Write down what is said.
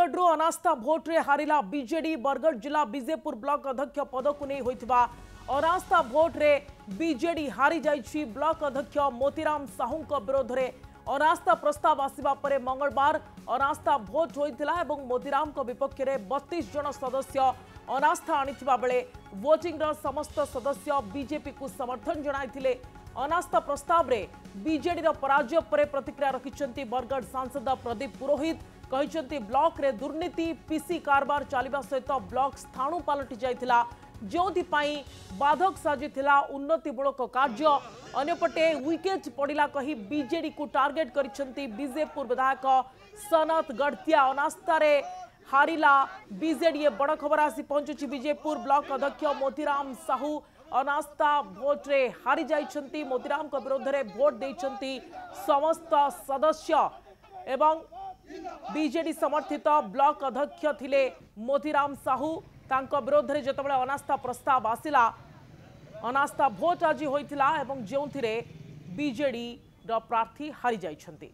Bargarh अनास्था vote रे हारिला BJD. Bargarh जिला Bijepur block अध्यक्ष पद को नहीं होइथिबा अनास्था भोट रे बीजेडी हारी जाइछि। ब्लॉक अध्यक्ष मोतीराम साहू विरोध में अनास्था प्रस्ताव आसिबा परे मंगलवार अनास्था भोट होइथिला एवं मोतीराम विपक्ष में 32 जन सदस्य अनास्था आनिथिबा बेले वोटिंग रो समस्त सदस्य बीजेपी को समर्थन जणाइथिले। अनास्था प्रस्ताव रे बीजेडी रो पराजय परे प्रतिक्रिया रखिछन्ती बरगढ़ सांसद प्रदीप पुरोहित। कहते ब्लॉक रे दुर्नीति पीसी कारबार चलवा सहित ब्लॉक स्थाणु पलटि जाइथिला जो बाधक साजिथिला उन्नतिमूलक कार्य। अन्यपटे विकेट पड़िला कही बीजेडी को टार्गेट करिसेंती बीजेपुर विधायक सनत गढ़तिया। अनास्था रे हारिला बीजेडी। बड़ खबर आसी पहुंचुछि बीजेपुर ब्लॉक अध्यक्ष मोतीराम साहू अनास्था भोट रे हारी जाइछंती। मोतीराम को विरोध में भोट देइछंती समस्त सदस्य एवं बीजेडी समर्थित ब्लॉक अध्यक्ष थिले मोतीराम साहू। तांको विरोध में जतबेले अनास्था प्रस्ताव आसिला अनास्था भोट आज होइथिला एवं जोंथिरे बीजेडी रो प्रार्थी हारी जाइछंती।